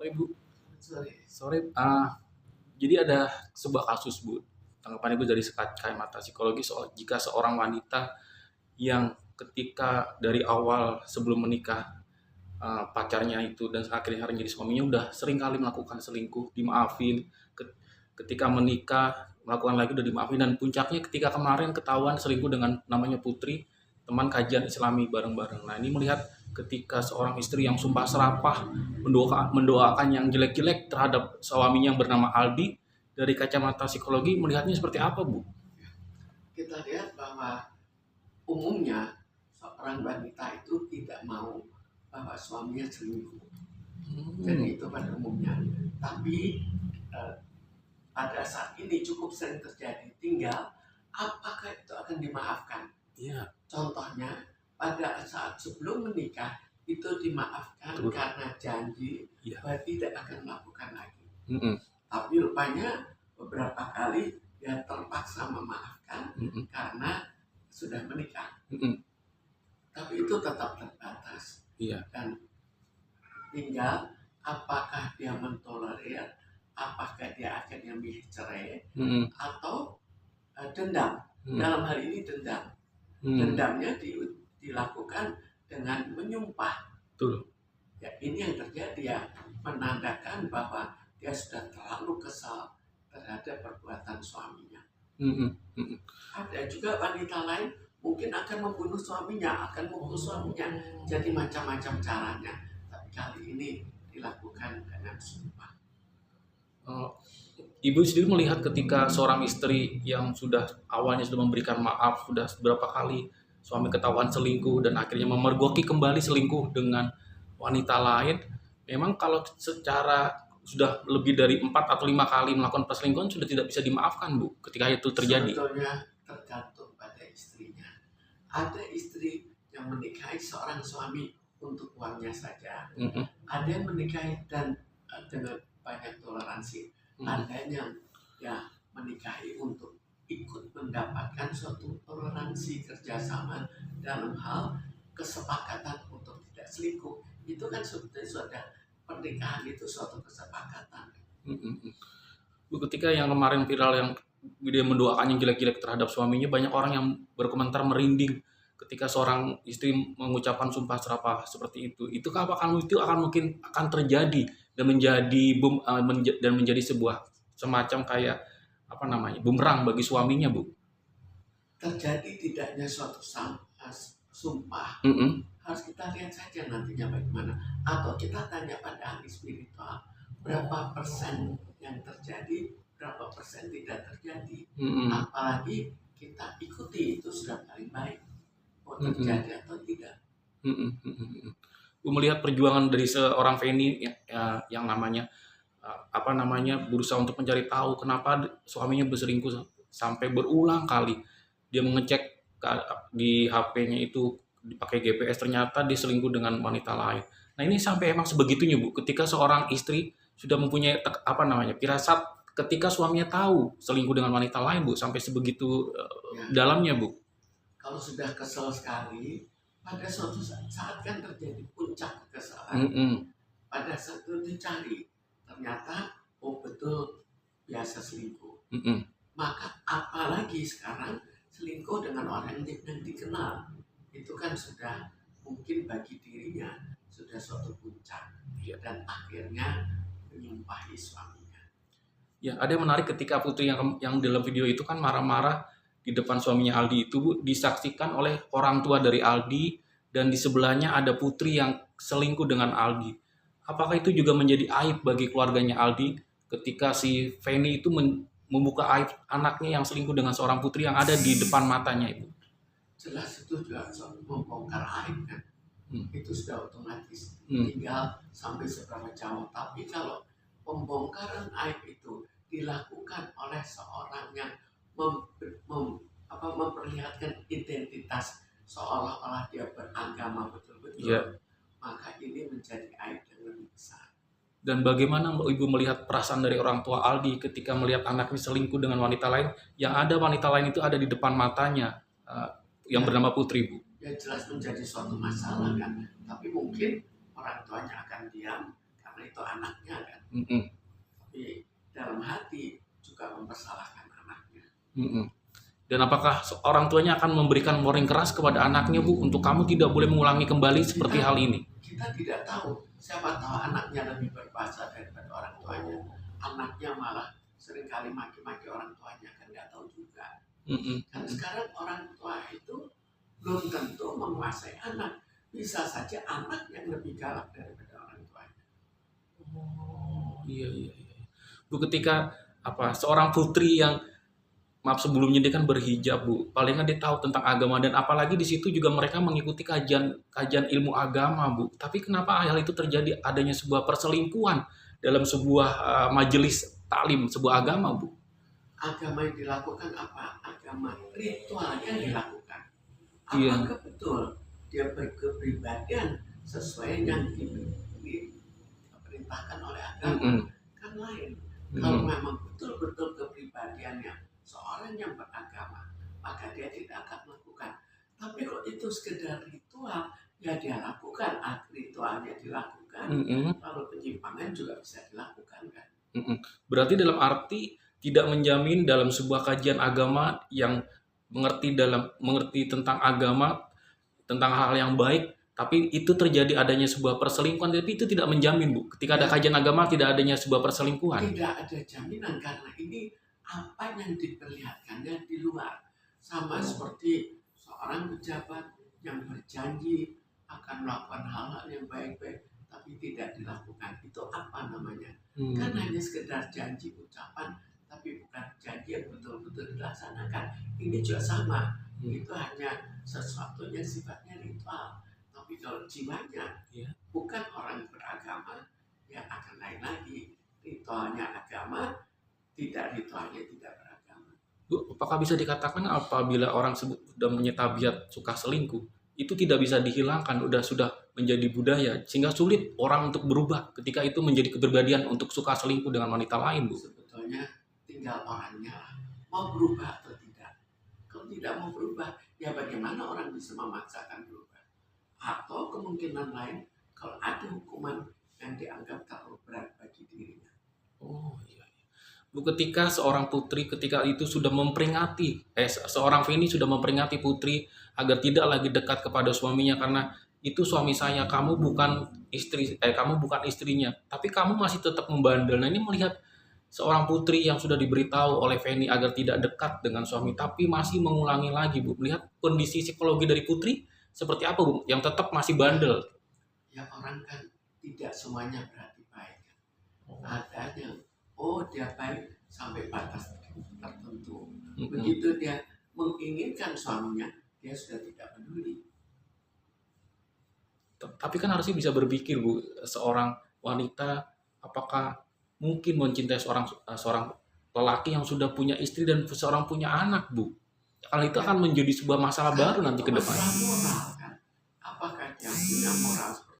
Sore Bu. Sorry. Sore. Jadi ada sebuah kasus Bu. Tanggapan Ibu dari kacamata psikologi soal jika seorang wanita yang ketika dari awal sebelum menikah pacarnya itu dan akhirnya menjadi suaminya udah sering kali melakukan selingkuh, dimaafin. Ketika menikah melakukan lagi udah dimaafin, dan puncaknya ketika kemarin ketahuan selingkuh dengan namanya Putri, teman kajian Islami bareng-bareng. Nah, ini melihat ketika seorang istri yang sumpah serapah mendoakan yang jelek-jelek terhadap suaminya yang bernama Aldi, dari kacamata psikologi melihatnya seperti apa, Bu? Kita lihat bahwa umumnya seorang wanita itu tidak mau bahwa suaminya selingkuh. Jadi itu pada umumnya. Tapi pada saat ini cukup sering terjadi. Tinggal apakah itu akan dimaafkan? Iya. Contohnya pada saat sebelum menikah itu dimaafkan karena janji bahwa tidak akan melakukan lagi. Tapi rupanya beberapa kali dia terpaksa memaafkan karena sudah menikah. Tapi itu tetap terbatas. Dan tinggal apakah dia mentolerir, apakah dia akhirnya milih cerai atau dendam. Dalam hal ini dendam. Dendamnya dilakukan dengan menyumpah. Ya, ini yang terjadi, ya, menandakan bahwa dia sudah terlalu kesal terhadap perbuatan suaminya. Ada juga wanita lain mungkin akan membunuh suaminya, akan membunuh suaminya. Jadi macam-macam caranya. Tapi kali ini dilakukan dengan sumpah. Ibu sendiri melihat ketika seorang istri yang sudah awalnya sudah memberikan maaf, sudah beberapa kali suami ketahuan selingkuh dan akhirnya memergoki kembali selingkuh dengan wanita lain, memang kalau secara sudah lebih dari 4 atau 5 kali melakukan perselingkuhan sudah tidak bisa dimaafkan, Bu, ketika itu terjadi? Sebetulnya tergantung pada istrinya. Ada istri yang menikahi seorang suami untuk uangnya saja. Ada yang menikahi dan dengan banyak toleransi. Ada yang menikahi untuk ikut mendapatkan suatu toleransi kerjasama dalam hal kesepakatan untuk tidak selingkuh. Itu kan sebetulnya sudah pernikahan, itu suatu kesepakatan. Bu, ketika yang kemarin viral yang dia mendoakan yang jelek-jelek terhadap suaminya, banyak orang yang berkomentar merinding ketika seorang istri mengucapkan sumpah serapah seperti itu apakah itu mungkin akan terjadi dan menjadi sebuah semacam kayak bumerang bagi suaminya, Bu? Terjadi tidaknya suatu sumpah harus kita lihat saja nantinya bagaimana, atau kita tanya pada ahli spiritual berapa persen yang terjadi, berapa persen tidak terjadi. Apalagi kita ikuti, itu sudah paling baik, mau terjadi atau tidak. Bu melihat perjuangan dari seorang Feni yang namanya berusaha untuk mencari tahu kenapa suaminya berselingkuh sampai berulang kali. Dia mengecek di HP-nya itu dipakai GPS, ternyata dia selingkuh dengan wanita lain. Nah, ini sampai emang sebegitunya, Bu, ketika seorang istri sudah mempunyai firasat ketika suaminya tahu selingkuh dengan wanita lain, Bu, sampai sebegitu dalamnya, Bu. Kalau sudah kesal sekali, pada suatu saat kan terjadi puncak kekesalan. Pada saat itu dicari, ternyata betul biasa selingkuh. Maka apalagi sekarang selingkuh dengan orang yang dikenal, itu kan sudah mungkin bagi dirinya sudah suatu puncak, dan akhirnya menyumpahi suaminya. Ya, ada yang menarik ketika Putri yang dalam video itu kan marah-marah di depan suaminya Aldi itu, Bu, disaksikan oleh orang tua dari Aldi, dan di sebelahnya ada Putri yang selingkuh dengan Aldi. Apakah itu juga menjadi aib bagi keluarganya Aldi ketika si Feni itu membuka aib anaknya yang selingkuh dengan seorang putri yang ada di depan matanya, Ibu? Jelas itu juga membongkar aib kan. Itu sudah otomatis, tinggal sampai seberapa jauh. Tapi kalau pembongkaran aib itu dilakukan oleh seorang yang memperlihatkan identitas seolah-olah dia beragama betul-betul, maka ini menjadi aib yang lebih besar. Dan bagaimana Ibu melihat perasaan dari orang tua Aldi ketika melihat anaknya selingkuh dengan wanita lain, yang ada wanita lain itu ada di depan matanya, yang bernama Putri, Bu? Ya, jelas menjadi suatu masalah kan. Tapi mungkin orang tuanya akan diam karena karena itu anaknya kan. Tapi dalam hati juga mempersalahkan anaknya. Dan apakah orang tuanya akan memberikan warning keras kepada anaknya, Bu, untuk kamu tidak boleh mengulangi kembali seperti hal ini? Kita tidak tahu. Siapa tahu anaknya lebih berbahasa daripada orang tuanya. Anaknya malah seringkali maki-maki orang tuanya, kan nggak tahu juga. Kan sekarang orang tua itu belum tentu menguasai anak. Bisa saja anak yang lebih galak daripada orang tuanya. Oh, iya. Bu, ketika seorang putri yang sebelumnya dia kan berhijab, Bu, palingan dia tahu tentang agama, dan apalagi di situ juga mereka mengikuti kajian ilmu agama, Bu. Tapi kenapa hal itu terjadi, adanya sebuah perselingkuhan dalam sebuah majelis taklim sebuah agama, Bu? Agama yang dilakukan apa? Agama ritual yang dilakukan. Iya. Apakah betul dia berkepribadian sesuai yang diperintahkan oleh agama? Kan lain. Kalau memang betul-betul kepribadiannya seorang yang beragama, maka dia tidak akan melakukan. Tapi kalau itu sekedar ritual, ya dia lakukan, ritualnya dilakukan, lalu penyimpangan juga bisa dilakukan, kan? Berarti dalam arti tidak menjamin dalam sebuah kajian agama yang mengerti tentang agama, tentang hal yang baik, tapi itu terjadi adanya sebuah perselingkuhan, tapi itu tidak menjamin, Bu. Ketika ada kajian agama tidak adanya sebuah perselingkuhan. Tidak ada jaminan, karena ini apa yang diperlihatkannya di luar. Sama seperti seorang pejabat yang berjanji akan melakukan hal-hal yang baik-baik tapi tidak dilakukan. Itu apa namanya? Kan hanya sekedar janji ucapan, tapi bukan janji yang betul-betul dilaksanakan. Ini juga sama. Itu hanya sesuatu yang sifatnya ritual. Tapi kalau jiwanya bukan orang beragama, yang akan lain lagi. Ritualnya agama, ritualnya tidak beragama. Bu, apakah bisa dikatakan apabila orang sudah punya tabiat suka selingkuh, itu tidak bisa dihilangkan, sudah menjadi budaya, sehingga sulit orang untuk berubah ketika itu menjadi kepribadian untuk suka selingkuh dengan wanita lain, Bu? Sebetulnya tinggal orangnya lah, mau berubah atau tidak. Kalau tidak mau berubah, ya bagaimana orang bisa memaksakan berubah? Atau kemungkinan lain, kalau ada hukuman yang dianggap terlalu berat bagi dirinya. Oh iya. Bu, ketika seorang putri ketika itu sudah memperingati, seorang Feni sudah memperingati putri agar tidak lagi dekat kepada suaminya karena itu suami saya, kamu bukan istrinya, tapi kamu masih tetap membandel. Nah, ini melihat seorang putri yang sudah diberitahu oleh Feni agar tidak dekat dengan suami, tapi masih mengulangi lagi, Bu. Melihat kondisi psikologi dari putri seperti apa, Bu, yang tetap masih bandel? Ya, orang kan tidak semuanya berarti baik. Ada yang dia baik sampai batas tertentu. Begitu dia menginginkan suaminya, dia sudah tidak peduli. Tapi kan harusnya bisa berpikir, Bu, seorang wanita apakah mungkin mencintai seorang lelaki yang sudah punya istri dan seorang punya anak, Bu? Kalau itu akan menjadi sebuah masalah baru nanti ke depan. Masalah moral, kan? Apakah dia punya moral seperti